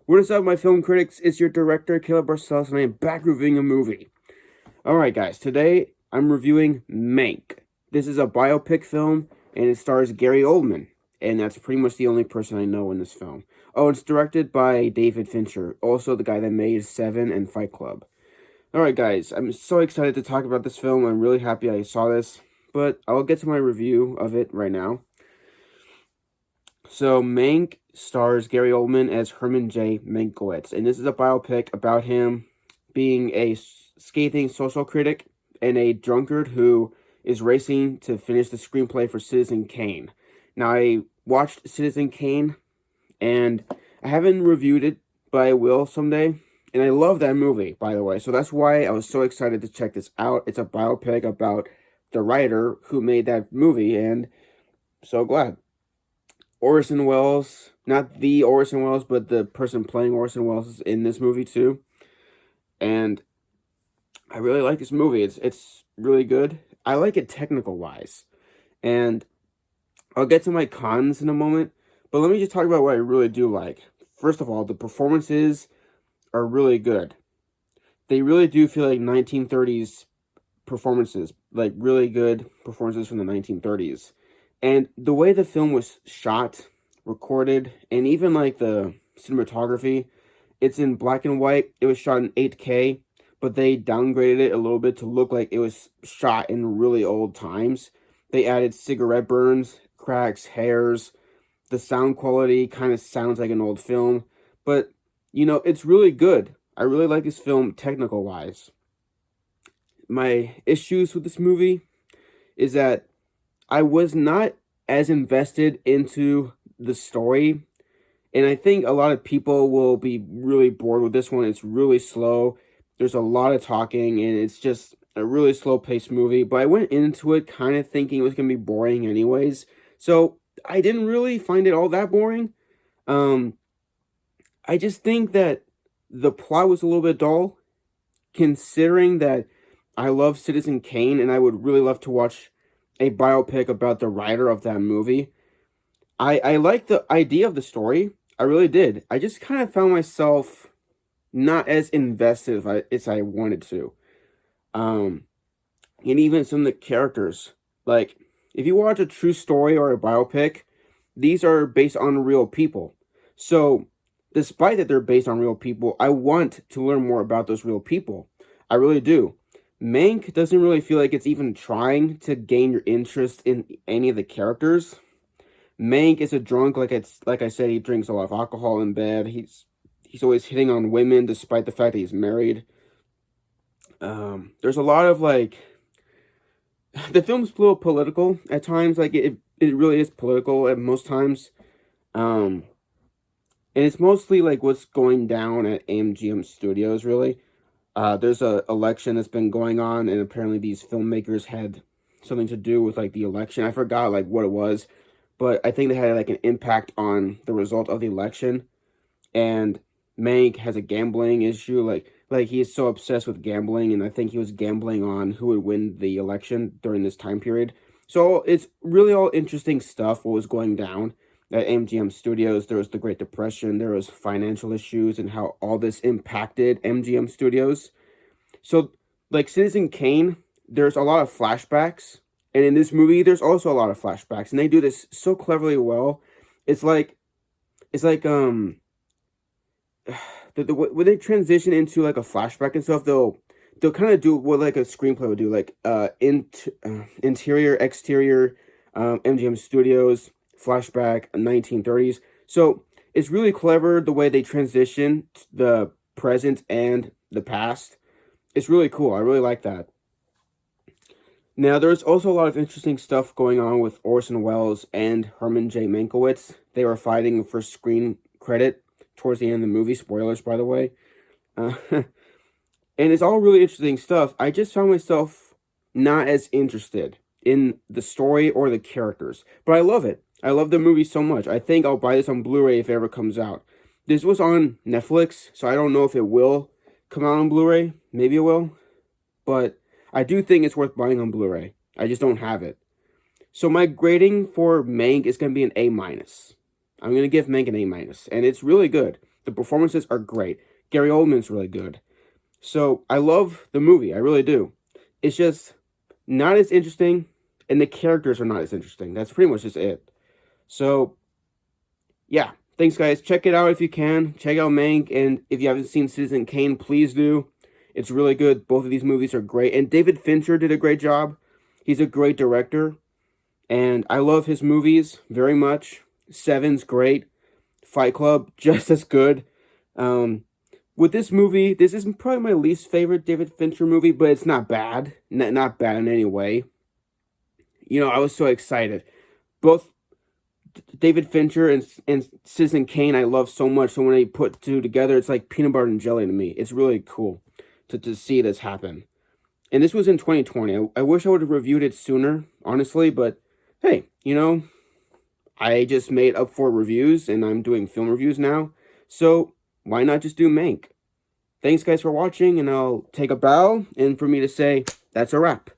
What is up, my film critics? It's your director, Caleb Barcelos, and I am back reviewing a movie. Alright, guys, today I'm reviewing Mank. This is a biopic film, and it stars Gary Oldman, and that's pretty much the only person I know in this film. Oh, it's directed by David Fincher, also the guy that made Seven and Fight Club. Alright, guys, I'm so excited to talk about this film. I'm really happy I saw this, but I'll get to my review of it right now. So, Mank stars Gary Oldman as Herman J. Mankiewicz, and this is a biopic about him being a scathing social critic and a drunkard who is racing to finish the screenplay for Citizen Kane. Now, I watched Citizen Kane, and I haven't reviewed it, but I will someday. And I love that movie, by the way, so that's why I was so excited to check this out. It's a biopic about the writer who made that movie, and so glad. Orson Welles, not the Orson Welles, but the person playing Orson Welles is in this movie too. And I really like this movie. It's really good. I like it technical wise. And I'll get to my cons in a moment, but let me just talk about what I really do like. First of all, the performances are really good. They really do feel like 1930s performances, like really good performances from the 1930s. And the way the film was shot, recorded, and even like the cinematography, it's in black and white. It was shot in 8K, but they downgraded it a little bit to look like it was shot in really old times. They added cigarette burns, cracks, hairs. The sound quality kind of sounds like an old film, but it's really good. I really like this film technical wise. My issues with this movie is that I was not as invested into the story, and I think a lot of people will be really bored with this one. It's really slow. There's a lot of talking, and it's just a really slow-paced movie, but I went into it kind of thinking it was going to be boring anyways, so I didn't really find it all that boring. I just think that the plot was a little bit dull, considering that I love Citizen Kane, and I would really love to watch a biopic about the writer of that movie. I like the idea of the story. I really did. I just kind of found myself not as invested as I wanted to. And even some of the characters. Like, if you watch a true story or a biopic, these are based on real people. So, despite that they're based on real people, I want to learn more about those real people. I really do. Mank doesn't really feel like it's even trying to gain your interest in any of the characters. Mank is a drunk, like I said, he drinks a lot of alcohol in bed. He's always hitting on women despite the fact that he's married. There's a lot of the film's a little political at times. Like it really is political at most times. And it's mostly like what's going down at MGM Studios, really. There's a election that's been going on, and apparently these filmmakers had something to do with like the election. I forgot like what it was, but I think they had like an impact on the result of the election. And Mank has a gambling issue, like he is so obsessed with gambling, and I think he was gambling on who would win the election during this time period. So it's really all interesting stuff what was going down at MGM Studios. There was the Great Depression, there was financial issues, and how all this impacted MGM Studios. So, like Citizen Kane, there's a lot of flashbacks, and in this movie, there's also a lot of flashbacks, and they do this so cleverly well. It's like, it's like when they transition into like a flashback and stuff, they'll kind of do what like a screenplay would do, like interior, exterior, MGM Studios flashback 1930s. So it's really clever the way they transition the present and the past. It's really cool. I really like that. Now, there's also a lot of interesting stuff going on with Orson Welles and Herman J. Mankiewicz. They were fighting for screen credit towards the end of the movie. Spoilers, by the way. And it's all really interesting stuff. I just found myself not as interested in the story or the characters. But I love it. I love the movie so much. I think I'll buy this on Blu-ray if it ever comes out. This was on Netflix, so I don't know if it will come out on Blu-ray. Maybe it will. But I do think it's worth buying on Blu-ray. I just don't have it. So my grading for Mank is going to be an A-. I'm going to give Mank an A-, and it's really good. The performances are great. Gary Oldman's really good. So I love the movie. I really do. It's just not as interesting, and the characters are not as interesting. That's pretty much just it. So yeah, thanks guys. Check it out if you can. Check out Mank, and if you haven't seen Citizen Kane, please do. It's really good. Both of these movies are great, and David Fincher did a great job. He's a great director, and I love his movies very much. Seven's great. Fight Club, just as good. With this movie, this is probably my least favorite David Fincher movie, but it's not bad. Not bad in any way. You know, I was so excited. Both David Fincher and Citizen Kane I love so much, so when they put two together, it's like peanut butter and jelly to me. It's really cool to see this happen. And this was in 2020. I wish I would have reviewed it sooner, honestly, but hey, you know, I just made up for reviews, and I'm doing film reviews now, so why not just do Mank? Thanks guys for watching, and I'll take a bow, and for me to say, that's a wrap.